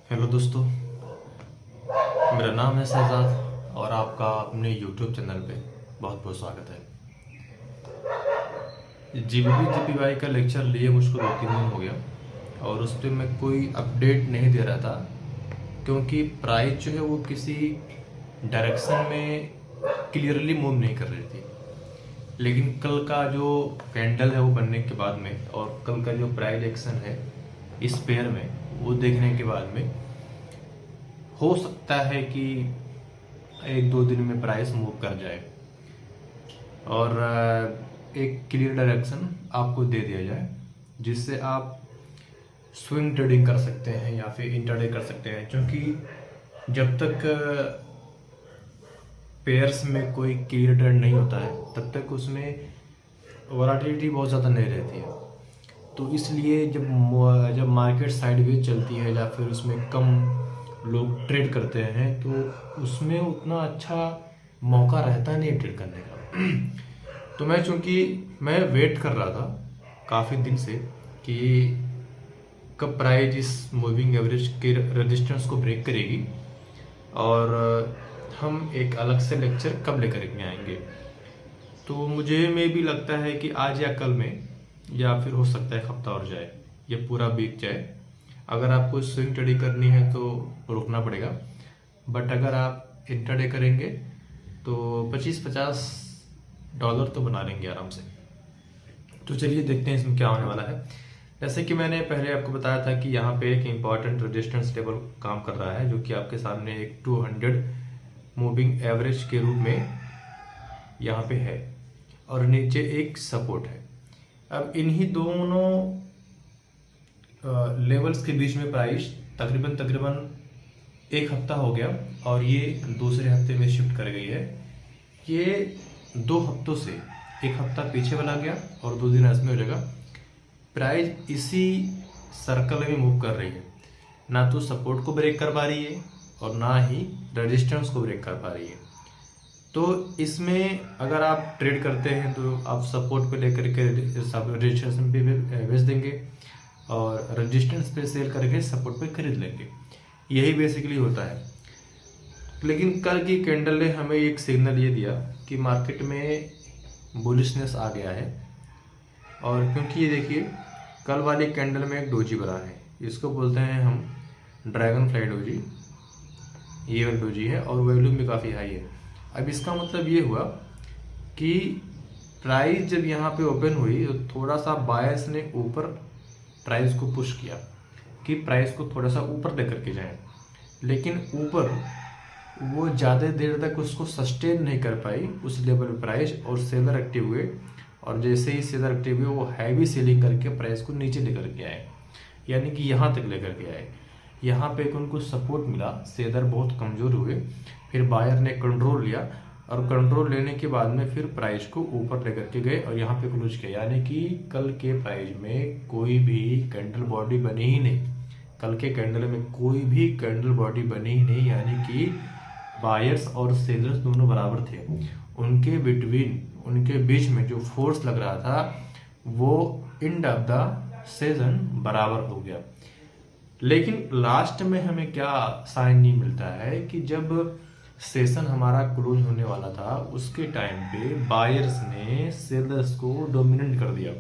Hello दोस्तों, मेरा नाम है शहजाद और आपका अपने यूट्यूब चैनल पे बहुत बहुत स्वागत है। जीबीपी का लेक्चर लिए मुझको 2-3 दिन हो गया और उस पर मैं कोई अपडेट नहीं दे रहा था क्योंकि प्राइस जो है वो किसी डायरेक्शन में क्लियरली मूव नहीं कर रही थी। लेकिन कल का जो कैंडल है वो बनने के बाद में और कल का जो प्राइस एक्शन है इस पेयर में वो देखने के बाद में हो सकता है कि 1-2 दिन में प्राइस मूव कर जाए और एक क्लियर डायरेक्शन आपको दे दिया जाए जिससे आप स्विंग ट्रेडिंग कर सकते हैं या फिर इंट्राडे कर सकते हैं। क्योंकि जब तक पेयर्स में कोई क्लियर ट्रेंड नहीं होता है तब तक उसमें वॉलेटिलिटी बहुत ज़्यादा नहीं रहती है। तो इसलिए जब मार्केट साइडवेज चलती है या फिर उसमें कम लोग ट्रेड करते हैं तो उसमें उतना अच्छा मौका रहता नहीं ट्रेड करने का। तो मैं वेट कर रहा था काफ़ी दिन से कि कब प्राइस इस मूविंग एवरेज के रेजिस्टेंस को ब्रेक करेगी और हम एक अलग से लेक्चर कब लेकर के आएंगे। तो मुझे में भी लगता है कि आज या कल में या फिर हो सकता है एक हफ्ता और जाए, ये पूरा बीत जाए। अगर आपको स्विंग ट्रेडिंग करनी है तो रुकना पड़ेगा, बट अगर आप इंट्राडे करेंगे तो $25-50 तो बना लेंगे आराम से। तो चलिए देखते हैं इसमें क्या होने वाला है। जैसे कि मैंने पहले आपको बताया था कि यहाँ पे एक इम्पॉर्टेंट रेजिस्टेंस लेवल काम कर रहा है जो कि आपके सामने एक 200 मूविंग एवरेज के रूप में यहाँ पे है और नीचे एक सपोर्ट है। अब इन्हीं दोनों लेवल्स के बीच में प्राइस तकरीबन 1 हफ्ता हो गया और ये दूसरे हफ्ते में शिफ्ट कर गई है। ये 2 हफ्तों से 1 हफ्ता पीछे वाला गया और 2 दिन इसमें हो जाएगा। प्राइस इसी सर्कल में मूव कर रही है, ना तो सपोर्ट को ब्रेक कर पा रही है और ना ही रेजिस्टेंस को ब्रेक कर पा रही है। तो इसमें अगर आप ट्रेड करते हैं तो आप सपोर्ट पे लेकर के रेजिस्टेंस पे बेच देंगे और रेजिस्टेंस पे सेल करके सपोर्ट पे खरीद लेंगे। यही बेसिकली होता है। लेकिन कल की कैंडल ने हमें एक सिग्नल ये दिया कि मार्केट में बुलिशनेस आ गया है। और क्योंकि ये देखिए कल वाली कैंडल में एक डोजी बना है, इसको बोलते हैं हम ड्रैगन फ्लाई डोजी। ये वाली डोजी है और वॉल्यूम भी काफ़ी हाई है। अब इसका मतलब ये हुआ कि प्राइस जब यहाँ पे ओपन हुई तो थोड़ा सा बायर्स ने ऊपर प्राइस को पुश किया कि प्राइस को थोड़ा सा ऊपर लेकर के जाए, लेकिन ऊपर वो ज़्यादा देर तक उसको सस्टेन नहीं कर पाई उस लेवल पे प्राइस, और सेलर एक्टिव हुए और जैसे ही सेलर एक्टिव हुए वो हैवी सेलिंग करके प्राइस को नीचे लेकर के आए, यानी कि यहाँ तक लेकर के आए। यहाँ पे उनको सपोर्ट मिला, सेलर बहुत कमज़ोर हुए, फिर बायर ने कंट्रोल लिया और कंट्रोल लेने के बाद में फिर प्राइस को ऊपर लेकर के गए और यहाँ पे क्लोज किया। यानी कि कल के प्राइस में कोई भी कैंडल बॉडी बनी ही नहीं, कल के कैंडल में कोई भी कैंडल बॉडी बनी ही नहीं, यानी कि बायर्स और सेलर्स दोनों बराबर थे। उनके बीच में जो फोर्स लग रहा था वो एंड ऑफ द सीजन बराबर हो गया। लेकिन लास्ट में हमें क्या साइन नहीं मिलता है कि जब सेशन हमारा क्लोज होने वाला था उसके टाइम पे बायर्स ने सेलर्स को डोमिनेट कर दिया।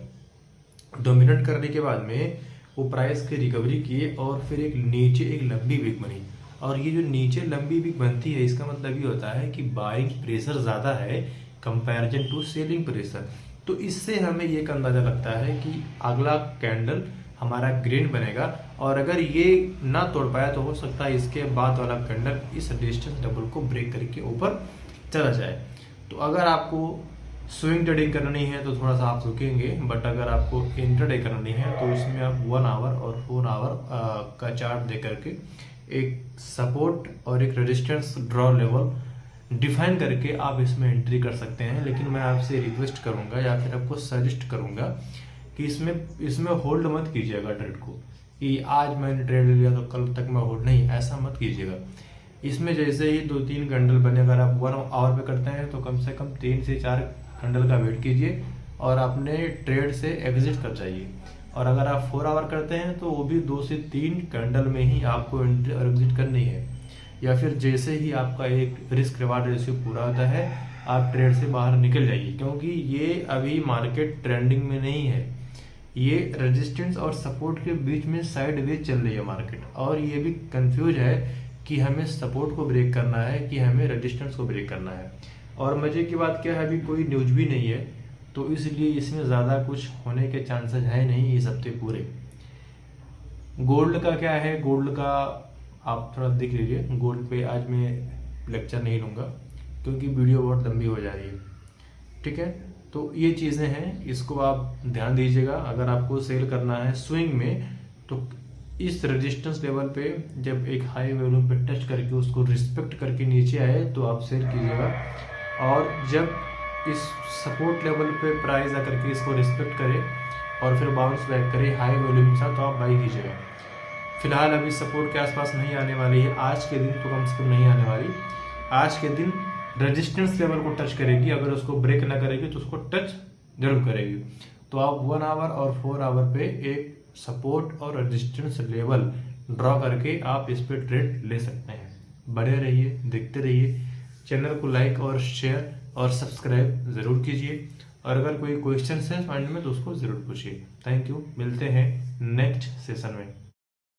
डोमिनेट करने के बाद में वो प्राइस की रिकवरी किए और फिर एक नीचे एक लंबी विक बनी। और ये जो नीचे लंबी विक बनती है इसका मतलब ये होता है कि बाइंग प्रेशर ज़्यादा है कंपैरिजन टू सेलिंग प्रेशर। तो इससे हमें ये एक अंदाज़ा लगता है कि अगला कैंडल हमारा ग्रीन बनेगा और अगर ये ना तोड़ पाया तो हो सकता है इसके बाद वाला कैंडल इस रेजिस्टेंस लेवल को ब्रेक करके ऊपर चला जाए। तो अगर आपको स्विंग ट्रेडिंग करनी है तो थोड़ा सा आप रुकेंगे, बट अगर आपको इंट्राडे करनी है तो इसमें आप 1 आवर और 4 आवर का चार्ट दे करके एक सपोर्ट और एक रेजिस्टेंस ड्रॉ लेवल डिफाइन करके आप इसमें एंट्री कर सकते हैं। लेकिन मैं आपसे रिक्वेस्ट करूंगा या फिर आपको सजेस्ट करूंगा कि इसमें होल्ड मत कीजिएगा ट्रेड को कि आज मैंने ट्रेड लिया तो कल तक मैं होल्ड, नहीं, ऐसा मत कीजिएगा। इसमें जैसे ही 2-3 कैंडल बने, अगर आप 1 आवर पे करते हैं तो कम से कम 3 से 4 कैंडल का वेट कीजिए और अपने ट्रेड से एग्जिट कर जाइए और अगर आप 4 आवर करते हैं तो वो भी 2 से 3 कैंडल में ही आपको एंट्री और एग्जिट करनी है, या फिर जैसे ही आपका एक रिस्क रिवार्ड रेशियो पूरा होता है आप ट्रेड से बाहर निकल जाइए, क्योंकि ये अभी मार्केट ट्रेंडिंग में नहीं है। ये रेजिस्टेंस और सपोर्ट के बीच में साइडवेज चल रही है मार्केट, और ये भी कंफ्यूज है कि हमें सपोर्ट को ब्रेक करना है कि हमें रेजिस्टेंस को ब्रेक करना है। और मजे की बात क्या है, अभी कोई न्यूज भी नहीं है, तो इसलिए इसमें ज़्यादा कुछ होने के चांसेस है नहीं इस हफ्ते पूरे। गोल्ड का क्या है, गोल्ड का आप थोड़ा देख लीजिए। गोल्ड पे आज मैं लेक्चर नहीं लूँगा क्योंकि वीडियो बहुत लंबी हो जा रही है, ठीक है। तो ये चीज़ें हैं, इसको आप ध्यान दीजिएगा। अगर आपको सेल करना है स्विंग में तो इस रेजिस्टेंस लेवल पे जब एक हाई वैल्यू पे टच करके उसको रिस्पेक्ट करके नीचे आए तो आप सेल कीजिएगा, और जब इस सपोर्ट लेवल पे प्राइस आकर के इसको रिस्पेक्ट करे और फिर बाउंस बैक करे हाई वैल्यू के साथ तो आप बाई कीजिएगा। फिलहाल अभी सपोर्ट के आसपास नहीं आने वाली है, आज के दिन तो कम से कम नहीं आने वाली। आज के दिन रेजिस्टेंस लेवल को टच करेगी, अगर उसको ब्रेक ना करेगी तो उसको टच जरूर करेगी। तो आप 1 आवर और 4 आवर पे एक सपोर्ट और रेजिस्टेंस लेवल ड्रॉ करके आप इस पे ट्रेड ले सकते हैं। बने रहिए, देखते रहिए। चैनल को लाइक और शेयर और सब्सक्राइब ज़रूर कीजिए, और अगर कोई क्वेश्चन है माइंड में तो उसको ज़रूर पूछिए। थैंक यू, मिलते हैं नेक्स्ट सेशन में।